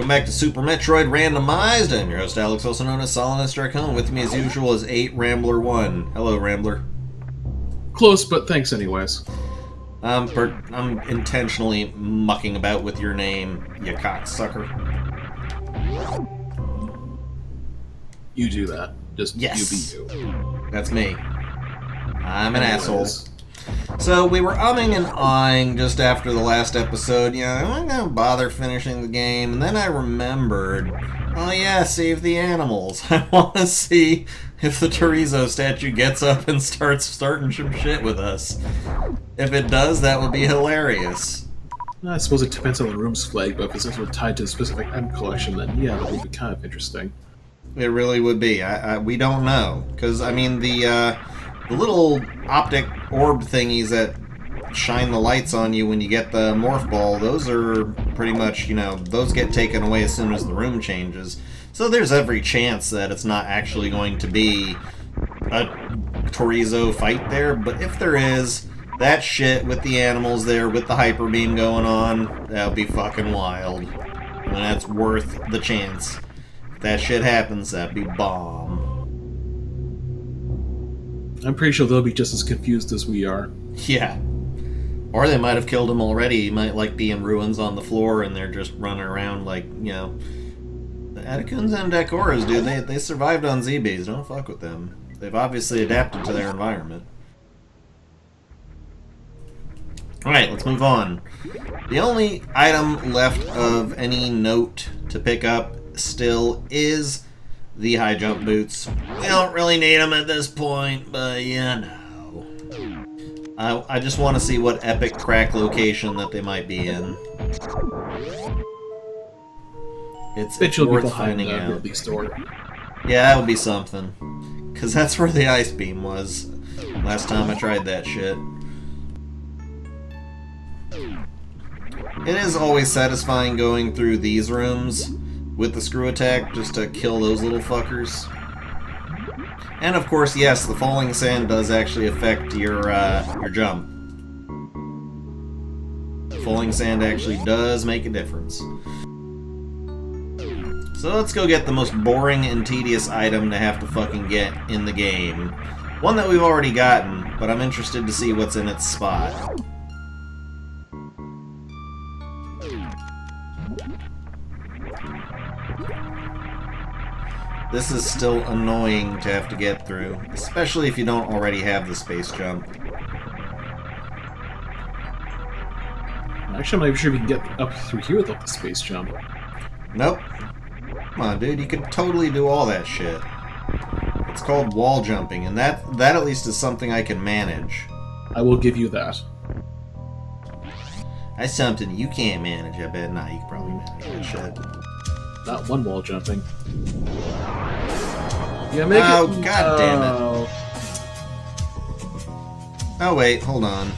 Welcome back to Super Metroid Randomized. I'm your host Alex, also known as Solinist Dracon. With me as usual is 8 Rambler 1. Hello, Rambler. Close, but thanks anyways. I'm intentionally mucking about with your name, you cocksucker. You do that. Just yes. You be you. That's me. I'm an asshole. So we were umming and ahhing just after the last episode. Yeah, I'm not gonna bother finishing the game. And then I remembered, oh yeah, save the animals. I want to see if the Chorizo statue gets up and starts starting some shit with us. If it does, that would be hilarious. I suppose it depends on the room's flag, but if it's also tied to a specific M collection, then yeah, that would be kind of interesting. It really would be. We don't know. Because, I mean, the little optic orb thingies that shine the lights on you when you get the morph ball, those are pretty much, you know, those get taken away as soon as the room changes. So there's every chance that it's not actually going to be a Chorizo fight there, but if there is, that shit with the animals there, with the hyper beam going on, that would be fucking wild. And that's worth the chance. If that shit happens, that'd be bomb. I'm pretty sure they'll be just as confused as we are. Yeah. Or they might have killed him already. He might, like, be in ruins on the floor and they're just running around like, you know. The Atakuns and Dakoras, dude, they survived on ZBs. Don't fuck with them. They've obviously adapted to their environment. Alright, let's move on. The only item left of any note to pick up still is the high jump boots. We don't really need them at this point, but you know. I just want to see what epic crack location that they might be in. It's worth finding out. Yeah, that would be something. Because that's where the ice beam was last time I tried that shit. It is always satisfying going through these rooms with the screw attack just to kill those little fuckers. And of course, yes, the falling sand does actually affect your jump. Falling sand actually does make a difference. So let's go get the most boring and tedious item to have to fucking get in the game. One that we've already gotten, but I'm interested to see what's in its spot. This is still annoying to have to get through, especially if you don't already have the space jump. Actually, I'm not sure if you can get up through here without the space jump. Nope. Come on, dude, you can totally do all that shit. It's called wall jumping, and that at least is something I can manage. I will give you that. That's something you can't manage, I bet. Nah, you can probably manage that shit. Not one wall jumping. Yeah, make oh, it. God damn it. Oh, wait, hold on.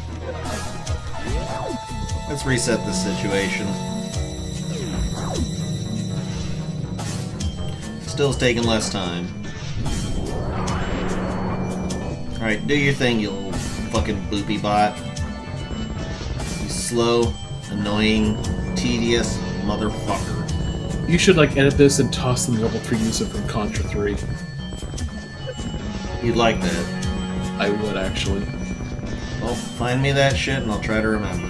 Let's reset this situation. Still's taking less time. Alright, do your thing, you little fucking boopy bot. You slow, annoying, tedious motherfucker. You should, like, edit this and toss them level 3 user from Contra 3. You'd like that. I would, actually. Well, find me that shit and I'll try to remember.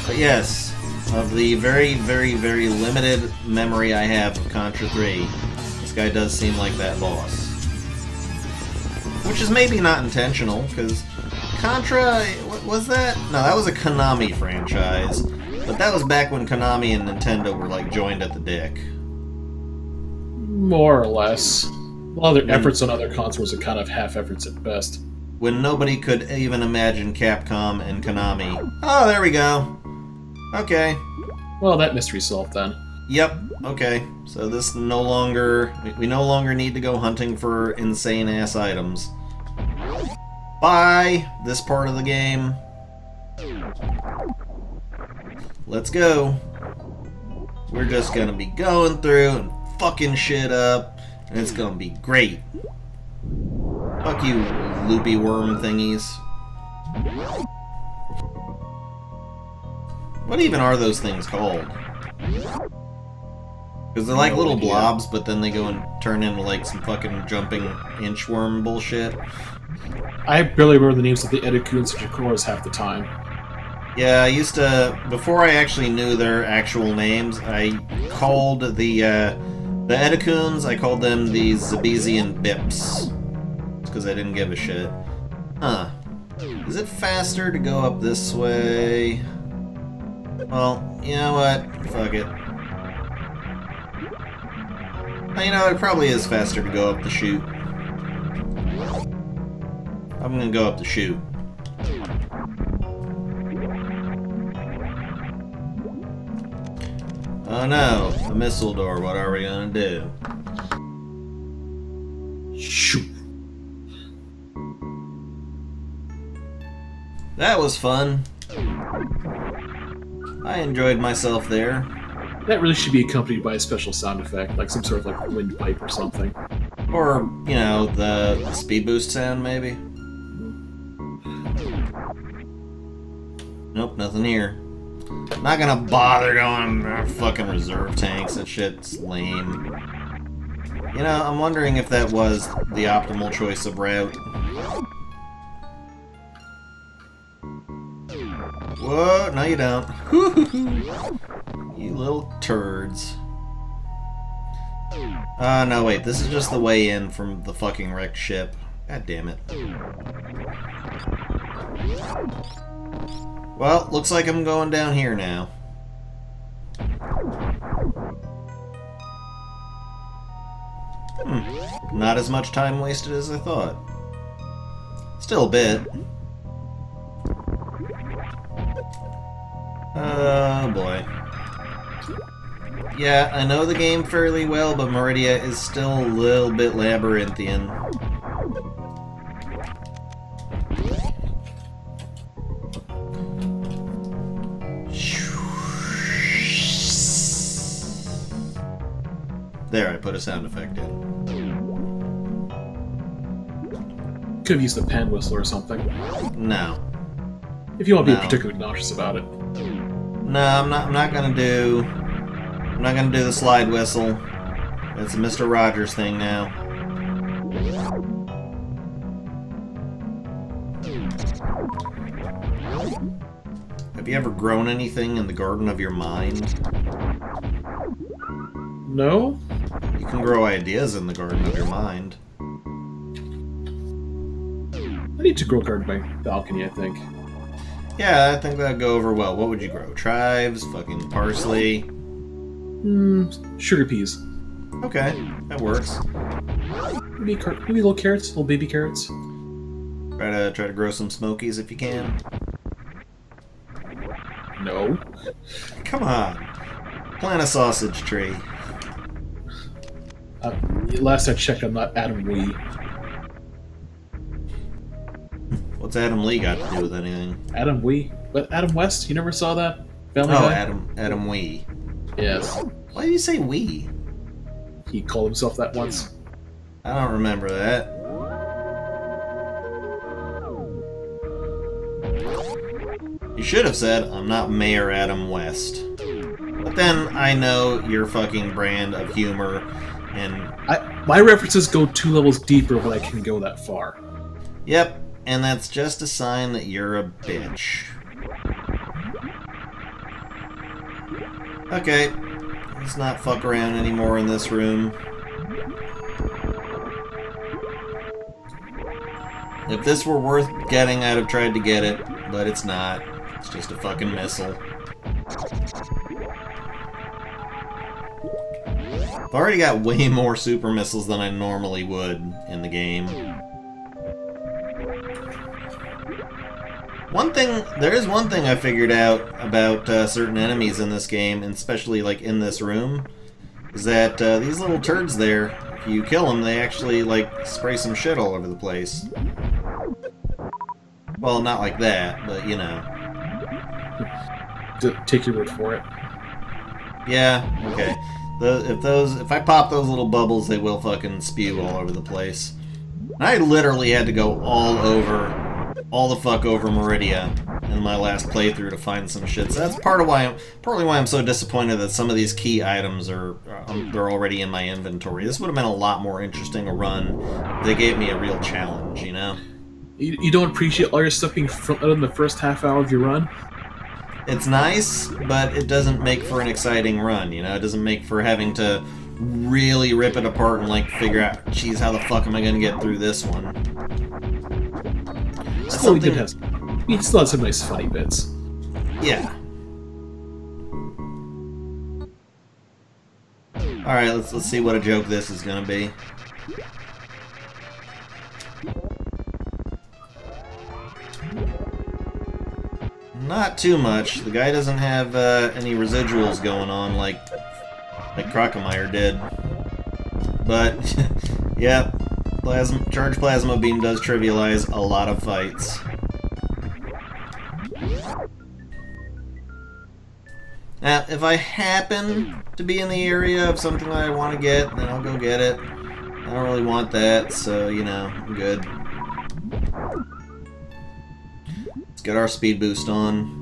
But yes, of the very, very, very limited memory I have of Contra 3, this guy does seem like that boss. Which is maybe not intentional, because Contra, what was that? No, that was a Konami franchise. But that was back when Konami and Nintendo were, like, joined at the dick. More or less. A lot of their efforts on other consoles are kind of half-efforts at best. When nobody could even imagine Capcom and Konami. Oh, there we go. Okay. Well, that mystery's solved then. Yep, okay. So this no longer... We no longer need to go hunting for insane-ass items. Bye, this part of the game. Let's go. We're just gonna be going through and fucking shit up, and it's gonna be great. Fuck you, loopy worm thingies. What even are those things called? Because they're like little blobs, but then they go and turn into like some fucking jumping inchworm bullshit. I barely remember the names of the Edakuns and Jakuras half the time. Yeah, I used to, before I actually knew their actual names, I called the Edakuns, I called them the Zabezian Bips. Because I didn't give a shit. Huh. Is it faster to go up this way? Well, you know what? Fuck it. You know, it probably is faster to go up the chute. I'm gonna go up the chute. Oh no, a missile door, what are we gonna do? Shoot. That was fun. I enjoyed myself there. That really should be accompanied by a special sound effect, like some sort of like windpipe or something. Or, you know, the speed boost sound, maybe? Nope, nothing here. Not gonna bother going fucking reserve tanks. That shit's lame. You know, I'm wondering if that was the optimal choice of route. Whoa, no you don't. You little turds. No wait, this is just the way in from the fucking wrecked ship. God damn it. Well, looks like I'm going down here now. Not as much time wasted as I thought. Still a bit. Oh boy. Yeah, I know the game fairly well, but Meridia is still a little bit labyrinthian. There, I put a sound effect in. Could have used the pen whistle or something. No. If you want to be particularly nauseous about it. No, I'm not gonna do the slide whistle. It's a Mr. Rogers thing now. Have you ever grown anything in the garden of your mind? No? You can grow ideas in the garden of your mind. I need to grow a garden by balcony, I think. Yeah, I think that'd go over well. What would you grow? Chives? Fucking parsley? Sugar peas. Okay, that works. Maybe little carrots, little baby carrots. Try to grow some smokies if you can. No. Come on. Plant a sausage tree. Last I checked, I'm not Adam Wee. What's Adam Lee got to do with anything? Adam Wee? But Adam West? You never saw that? Family Oh, Guy? Adam Wee. Yes. Why do you say Wee? He called himself that once. I don't remember that. You should have said, I'm not Mayor Adam West. But then I know your fucking brand of humor, and... My references go 2 levels deeper when I can go that far. Yep, and that's just a sign that you're a bitch. Okay, let's not fuck around anymore in this room. If this were worth getting, I'd have tried to get it, but it's not. It's just a fucking missile. I've already got way more super missiles than I normally would in the game. There is one thing I figured out about certain enemies in this game, and especially like in this room, is that these little turds there, if you kill them, they actually like spray some shit all over the place. Well, not like that, but you know. Take your word for it. Yeah, okay. If I pop those little bubbles, they will fucking spew all over the place. And I literally had to go all the fuck over Meridia in my last playthrough to find some shit. So that's partly why I'm so disappointed that some of these key items are they're already in my inventory. This would have been a lot more interesting a run. They gave me a real challenge, you know. You don't appreciate all your stuff being front loaded in the first half hour of your run? It's nice, but it doesn't make for an exciting run, you know? It doesn't make for having to really rip it apart and, like, figure out, geez, how the fuck am I gonna get through this one? Still, he still has some nice funny bits. Yeah. Alright, let's see what a joke this is gonna be. Not too much. The guy doesn't have any residuals going on like Crocomire did. But, yeah, Charged Plasma Beam does trivialize a lot of fights. Now, if I happen to be in the area of something that I want to get, then I'll go get it. I don't really want that, so, you know, I'm good. Let's get our speed boost on.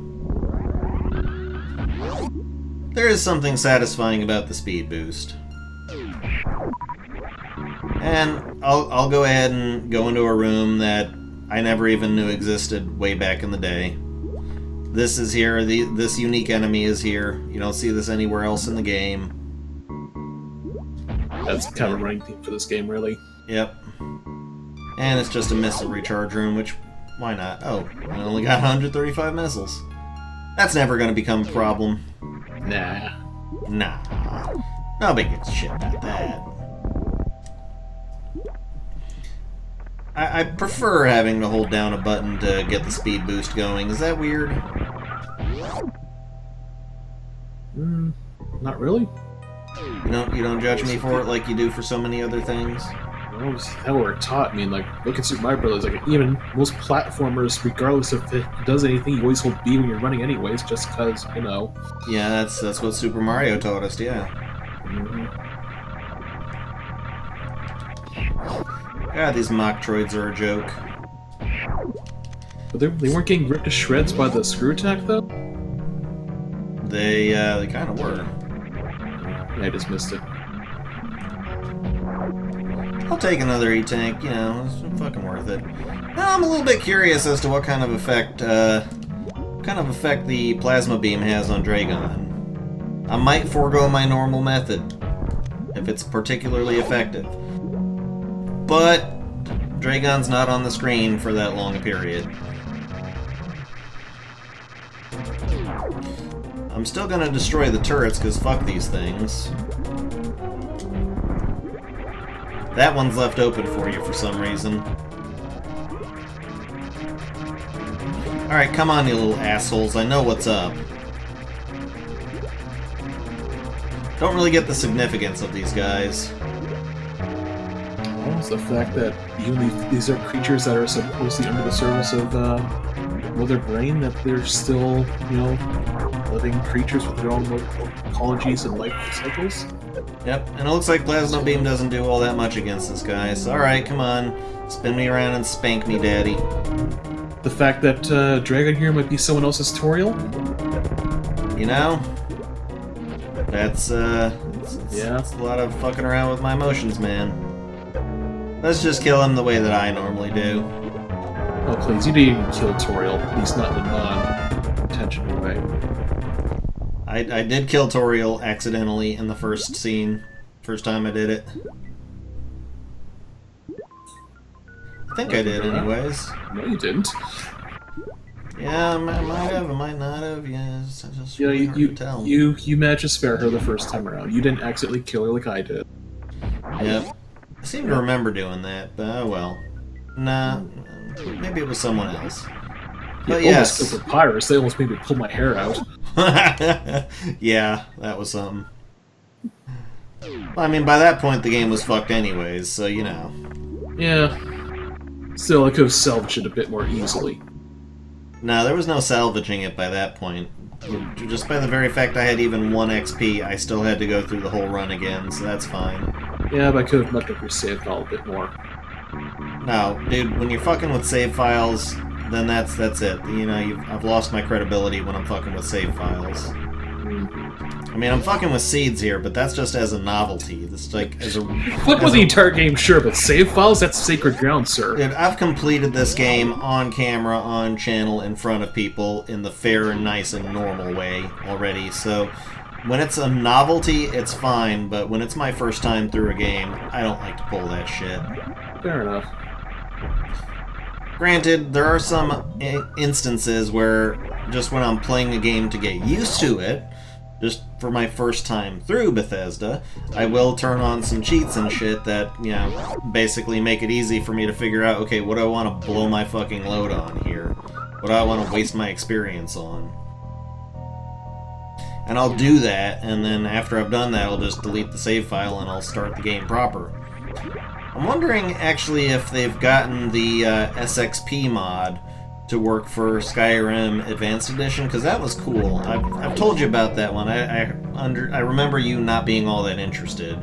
There is something satisfying about the speed boost. And I'll go ahead and go into a room that I never even knew existed way back in the day. This is here, this unique enemy is here. You don't see this anywhere else in the game. That's kind of a running theme for this game, really. Yep. And it's just a missile recharge room, which, why not? Oh, I only got 135 missiles. That's never going to become a problem. Nah. Nah. Nobody gives a shit about that. I prefer having to hold down a button to get the speed boost going. Is that weird? Not really. You don't judge me for it like you do for so many other things? Well, it's how we're taught. I mean, like, look at Super Mario Brothers. Like, even most platformers, regardless if it does anything, you always hold B when you're running anyways, just because, you know. Yeah, that's what Super Mario taught us, yeah. God, these Metroids are a joke. But they weren't getting ripped to shreds by the screw attack, though? They kind of were. Yeah, I just missed it. I'll take another E-Tank, you know, it's fucking worth it. Now, I'm a little bit curious as to what kind of effect the plasma beam has on Dragon. I might forego my normal method, if it's particularly effective. But Dragon's not on the screen for that long a period. I'm still gonna destroy the turrets, because fuck these things. That one's left open for you for some reason. Alright, come on, you little assholes. I know what's up. Don't really get the significance of these guys. Well, it's the fact that even these are creatures that are supposedly under the surface of Mother Brain, that they're still, you know, living creatures with their own ecologies and life cycles. Yep, and it looks like Plasma Beam doesn't do all that much against this guy, so alright, come on. Spin me around and spank me, daddy. The fact that Dragon here might be someone else's tutorial? You know? That's, it's a lot of fucking around with my emotions, man. Let's just kill him the way that I normally do. Oh, please, you didn't even kill Toriel, at least not in a non-intentional way. I did kill Toriel accidentally in the first scene. First time I did it. I think I did, anyways. No, you didn't. Yeah, I might have, I might not have. Yeah, it's just Yeah, really hard to tell. you managed to spare her the first time around. You didn't accidentally kill her like I did. Yep. I seem to remember doing that, but oh well. Nah, maybe it was someone else. But yes. Almost killed the pirates. They almost made me pull my hair out. Yeah, that was something. I mean, by that point, the game was fucked anyways, so you know. Yeah. Still, I could have salvaged it a bit more easily. No, there was no salvaging it by that point. Just by the very fact I had even 1 XP, I still had to go through the whole run again, so that's fine. Yeah, but I could have mucked up your save file a bit more. No, dude, when you're fucking with save files, then that's it. You know, I've lost my credibility when I'm fucking with save files. I mean, I'm fucking with seeds here, but that's just as a novelty. This like as a fuck with the entire game, sure, but save files, that's sacred ground, sir. Dude, I've completed this game on camera, on channel, in front of people in the fair and nice and normal way already. So when it's a novelty, it's fine, but when it's my first time through a game, I don't like to pull that shit. Fair enough. Granted, there are some instances where just when I'm playing a game to get used to it, just for my first time through Bethesda, I will turn on some cheats and shit that, you know, basically make it easy for me to figure out, okay, what do I want to blow my fucking load on here? What do I want to waste my experience on? And I'll do that, and then after I've done that, I'll just delete the save file and I'll start the game proper. I'm wondering, actually, if they've gotten the SXP mod to work for Skyrim Advanced Edition, because that was cool. I've told you about that one. I remember you not being all that interested.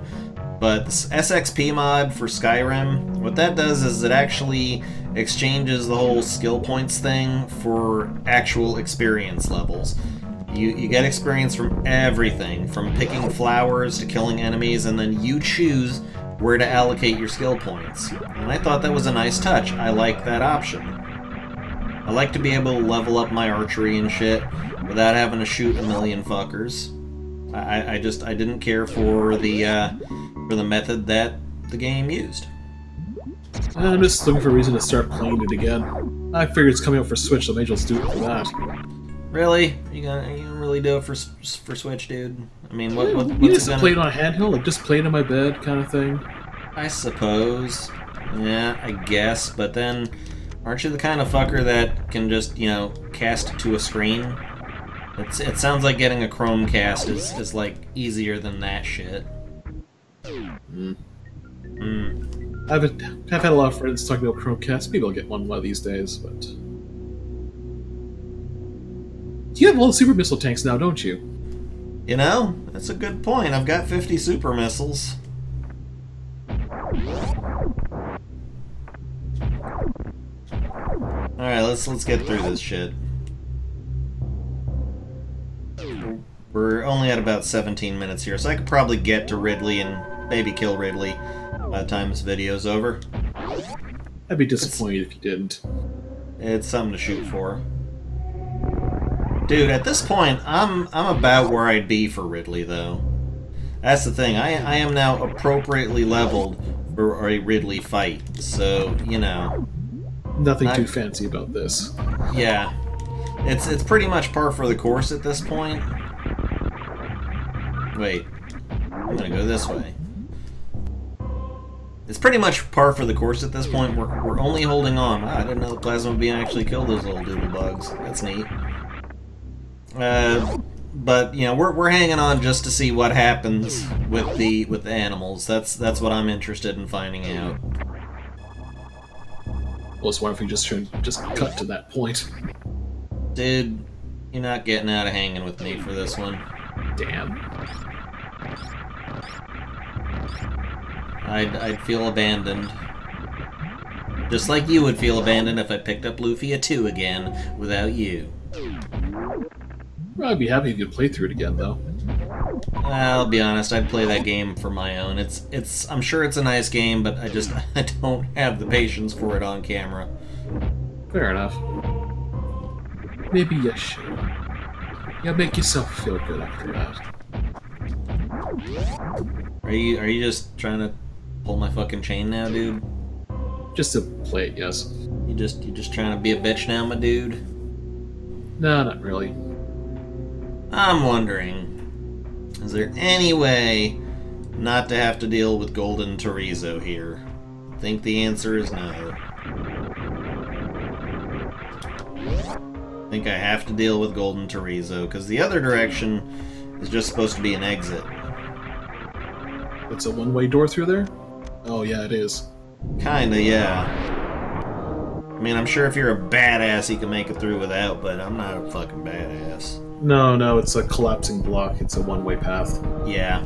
But this SXP mod for Skyrim, what that does is it actually exchanges the whole skill points thing for actual experience levels. You get experience from everything, from picking flowers to killing enemies, and then you choose where to allocate your skill points. And I thought that was a nice touch. I like that option. I like to be able to level up my archery and shit without having to shoot a million fuckers. I didn't care for the method that the game used. I'm just looking for a reason to start playing it again. I figured it's coming out for Switch, so maybe I'll just do it for that. Really? You gonna really do it for Switch, dude? I mean, what's you it just gonna... play it on a handheld, like just play it in my bed, kind of thing. I suppose. Yeah, I guess. But then, aren't you the kind of fucker that can just, you know, cast to a screen? It sounds like getting a Chromecast is like easier than that shit. I've had a lot of friends talking about Chromecast. Maybe I'll get one of these days, but... You have all the super missile tanks now, don't you? You know, that's a good point. I've got 50 super missiles. Alright, let's get through this shit. We're only at about 17 minutes here, so I could probably get to Ridley and maybe kill Ridley by the time this video's over. I'd be disappointed if you didn't. It's something to shoot for. Dude, at this point, I'm about where I'd be for Ridley, though. That's the thing. I am now appropriately leveled for a Ridley fight, so, you know... Nothing too fancy about this. Yeah. It's pretty much par for the course at this point. Wait. I'm gonna go this way. It's pretty much par for the course at this point. We're only holding on. Wow, I didn't know the plasma beam actually killed those little doodle bugs. That's neat. But you know, we're hanging on just to see what happens with the animals. That's what I'm interested in finding out. Well, so why don't we just cut to that point? Dude, you're not getting out of hanging with me for this one. Damn. I'd feel abandoned. Just like you would feel abandoned if I picked up Lufia 2 again without you. Well, I'd be happy if you could play through it again, though. I'll be honest, I'd play that game for my own. I'm sure it's a nice game, but I don't have the patience for it on camera. Fair enough. Maybe you should. Yeah, make yourself feel good after that. Are you just trying to pull my fucking chain now, dude? Just to play it, yes. You just trying to be a bitch now, my dude? No, not really. I'm wondering, is there any way not to have to deal with Golden Chorizo here? I think the answer is no. I think I have to deal with Golden Chorizo, because the other direction is just supposed to be an exit. It's a one-way door through there? Oh, yeah, it is. Kinda, yeah. I mean, I'm sure if you're a badass, you can make it through without, but I'm not a fucking badass. No, it's a collapsing block. It's a one-way path. Yeah.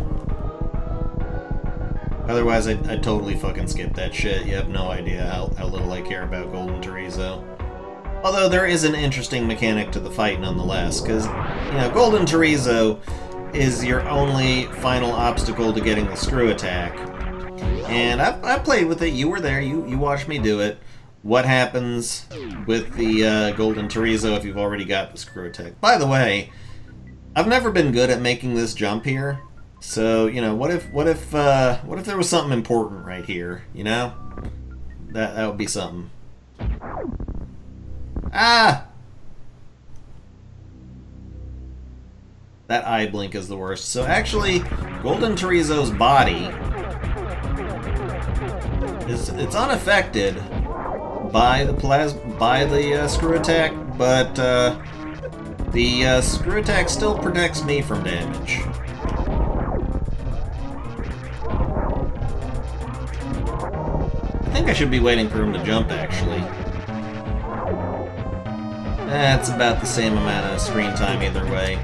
Otherwise, I'd totally fucking skip that shit. You have no idea how little I care about Golden Chorizo. Although there is an interesting mechanic to the fight nonetheless, because, you know, Golden Chorizo is your only final obstacle to getting the screw attack. And I played with it, you were there, you watched me do it. What happens with the Golden Chorizo if you've already got the screw attack? By the way, I've never been good at making this jump here. So, you know, what if there was something important right here, you know? That would be something. Ah! That eye blink is the worst. So actually, Golden Chorizo's body it's unaffected by the screw attack, but the screw attack still protects me from damage. I think I should be waiting for him to jump, actually. That's about the same amount of screen time either way.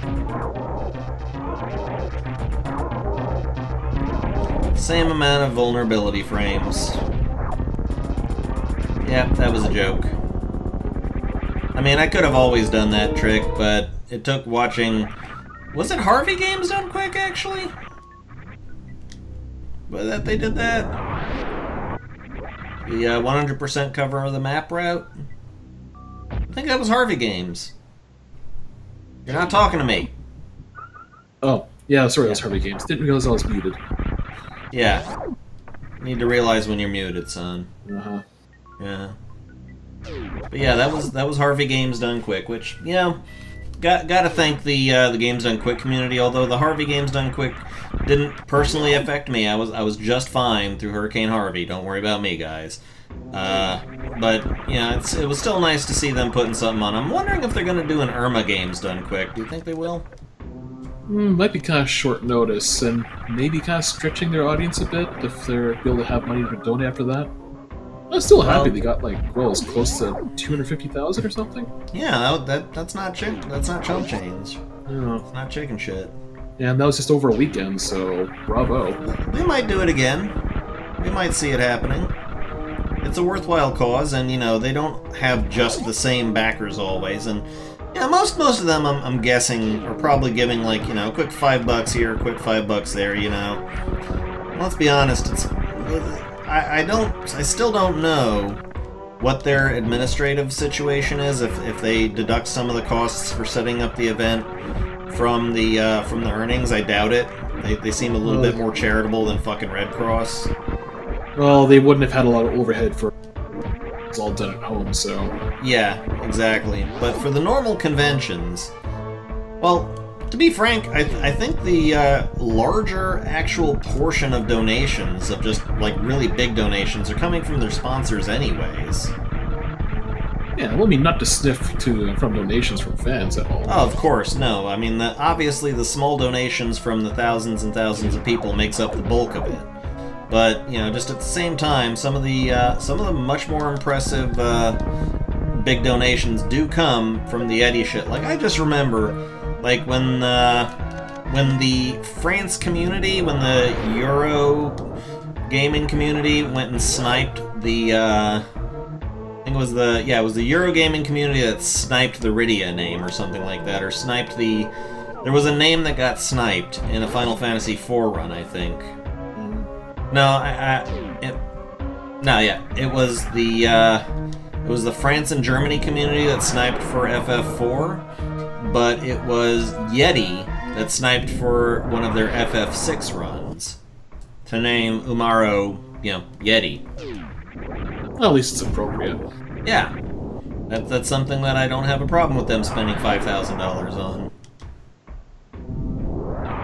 Same amount of vulnerability frames. Yep, that was a joke. I mean, I could have always done that trick, but it took watching... Was it Harvey Games Done Quick, actually? But that they did that? The 100% cover of the map route? I think that was Harvey Games. You're not talking to me. Oh, yeah, sorry, that was Harvey Games. Didn't realize I was muted. Yeah. Need to realize when you're muted, son. Uh-huh. Yeah. But yeah, that was Harvey Games Done Quick, which, you know, gotta thank the Games Done Quick community, although the Harvey Games Done Quick didn't personally affect me. I was just fine through Hurricane Harvey. Don't worry about me, guys. But, yeah, it was still nice to see them putting something on. I'm wondering if they're going to do an Irma Games Done Quick. Do you think they will? Might be kind of short notice, and maybe kind of stretching their audience a bit if they're able to have money to donate after that. I'm still happy they got, like, well, close to 250,000 or something. Yeah, that's not chump change. Yeah. It's not chicken shit. And that was just over a weekend, so bravo. They might do it again. We might see it happening. It's a worthwhile cause, and, you know, they don't have just the same backers always, and, yeah, most of them, I'm guessing, are probably giving, like, you know, a quick $5 here, a quick $5 there, you know. Let's be honest, I still don't know what their administrative situation is, if they deduct some of the costs for setting up the event from the earnings. I doubt it. They seem a little bit more charitable than fucking Red Cross. Well, they wouldn't have had a lot of overhead for it's all done at home, so... Yeah, exactly. But for the normal conventions, well, to be frank, I think the larger actual portion of donations, of just, like, really big donations, are coming from their sponsors anyways. Yeah, well, I mean, not to sniff from donations from fans at all. Oh, of course, no. I mean, obviously the small donations from the thousands and thousands of people makes up the bulk of it. But, you know, just at the same time, some of the much more impressive big donations do come from the Eddie shit. Like, I just remember, like, when the France community, when the Euro gaming community went and sniped the, I think it was the Euro gaming community that sniped the Rydia name or something like that, or sniped the... There was a name that got sniped in a Final Fantasy IV run, I think. No, it was the France and Germany community that sniped for FF4, but it was Yeti that sniped for one of their FF6 runs. To name Umaro, you know, Yeti. Well, at least it's appropriate. Yeah. That's something that I don't have a problem with them spending $5,000 on.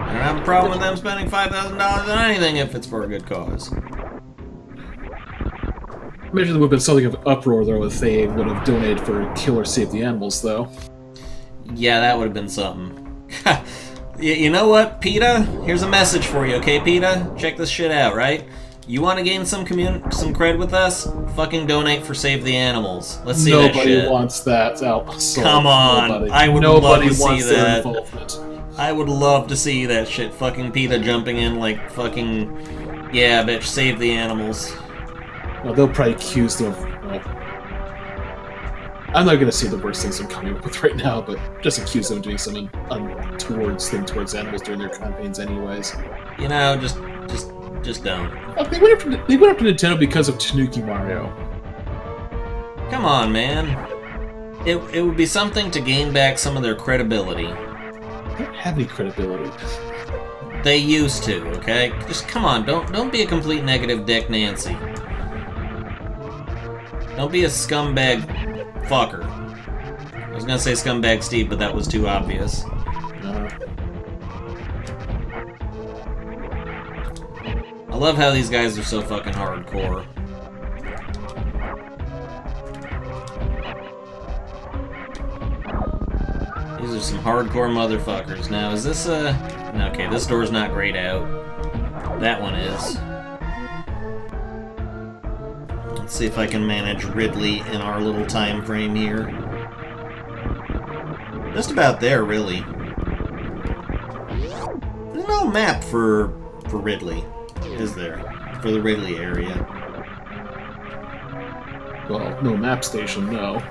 I don't have a problem with them spending $5,000 on anything if it's for a good cause. Imagine there would have been something of uproar, though, if they would have donated for Kill or Save the Animals, though. Yeah, that would have been something. You know what, PETA? Here's a message for you, okay, PETA? Check this shit out, right? You want to gain some cred with us? Fucking donate for Save the Animals. Let's see that shit. Nobody wants that. Come on. Nobody. I would love to see wants their that. involvement. I would love to see that shit. Fucking PETA jumping in like fucking... Yeah, bitch, save the animals. Well, they'll probably accuse them of... I'm not gonna say the worst things I'm coming up with right now, but just accuse them of doing some untoward thing towards animals during their campaigns, anyways. You know, just don't. Oh, they went after Nintendo because of Tanuki Mario. Come on, man. It would be something to gain back some of their credibility. They don't have any credibility. They used to, okay? Just come on, don't be a complete negative Dick Nancy. Don't be a scumbag fucker. I was gonna say scumbag Steve, but that was too obvious. I love how these guys are so fucking hardcore. These are some hardcore motherfuckers. Now, is this a... Okay, this door's not grayed out. That one is. Let's see if I can manage Ridley in our little time frame here. Just about there, really. There's no map for Ridley, is there? For the Ridley area. Well, no map station, no.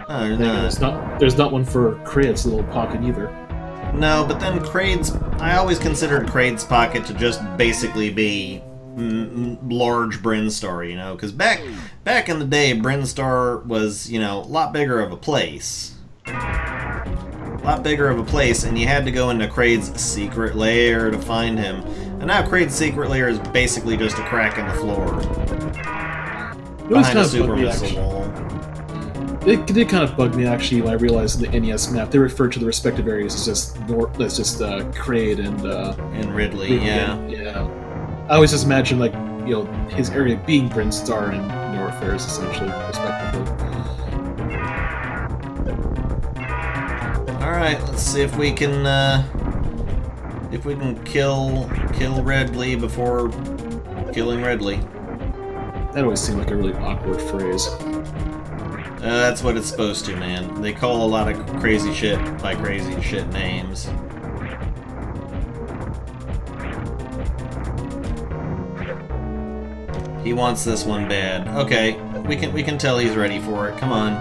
Oh, there's not. There's not one for Kraid's little pocket either. No, but then Kraid's... I always considered Kraid's pocket to just basically be large Brinstar, you know? Because back in the day, Brinstar was, you know, a lot bigger of a place. A lot bigger of a place, and you had to go into Kraid's secret lair to find him. And now Kraid's secret lair is basically just a crack in the floor. Behind a super missile wall. It did kind of bug me, actually, when I realized in the NES map they referred to the respective areas as just Kraid and Ridley, yeah. Yeah. I always just imagine, like, you know, his area being Brinstar and Northairs, essentially, respectively. Alright, let's see if we can kill Ridley before killing Ridley. That always seemed like a really awkward phrase. That's what it's supposed to, man. They call a lot of crazy shit by crazy shit names. He wants this one bad. Okay, we can tell he's ready for it. Come on.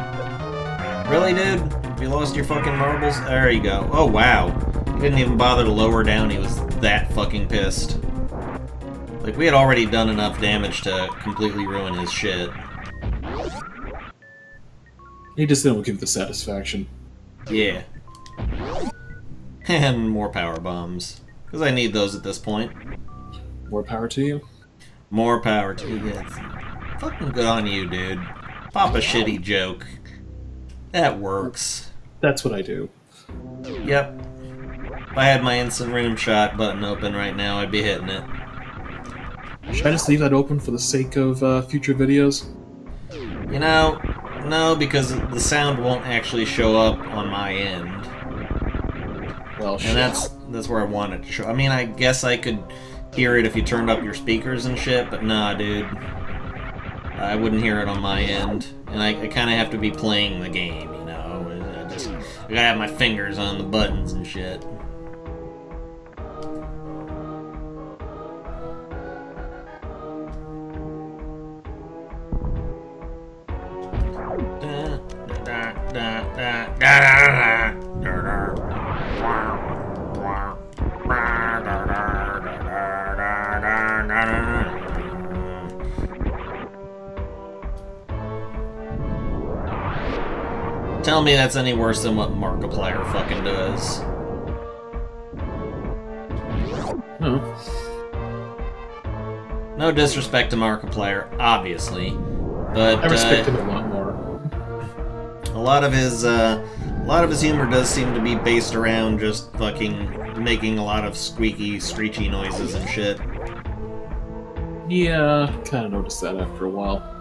Really, dude? You lost your fucking marbles? There you go. Oh, wow. He didn't even bother to lower down. He was that fucking pissed. Like, we had already done enough damage to completely ruin his shit. He just didn't give the satisfaction. Yeah. And more power bombs. Because I need those at this point. More power to you? More power to you. Fucking good on you, dude. Pop a shitty joke. That works. That's what I do. Yep. If I had my instant room shot button open right now, I'd be hitting it. Should I just leave that open for the sake of future videos? You know, no, because the sound won't actually show up on my end. Well, shit. And that's where I want it to show. I mean, I guess I could hear it if you turned up your speakers and shit, but nah, dude. I wouldn't hear it on my end. And I kind of have to be playing the game, you know? I gotta have my fingers on the buttons and shit. Tell me that's any worse than what Markiplier fucking does. Oh. No disrespect to Markiplier, obviously, but I respect him a lot more. A lot of his humor does seem to be based around just fucking making a lot of squeaky, screechy noises and shit. Yeah, kind of noticed that after a while.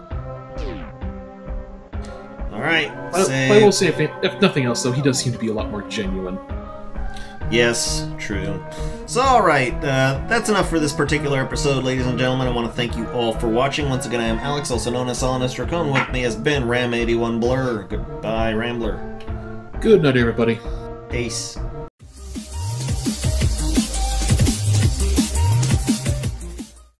Alright, I will say, if nothing else, though, he does seem to be a lot more genuine. Yes, true. So, alright, that's enough for this particular episode, ladies and gentlemen. I want to thank you all for watching. Once again, I am Alex, also known as Solinus Dracon. With me has been Ram81 Blur. Goodbye, Rambler. Good night, everybody. Peace.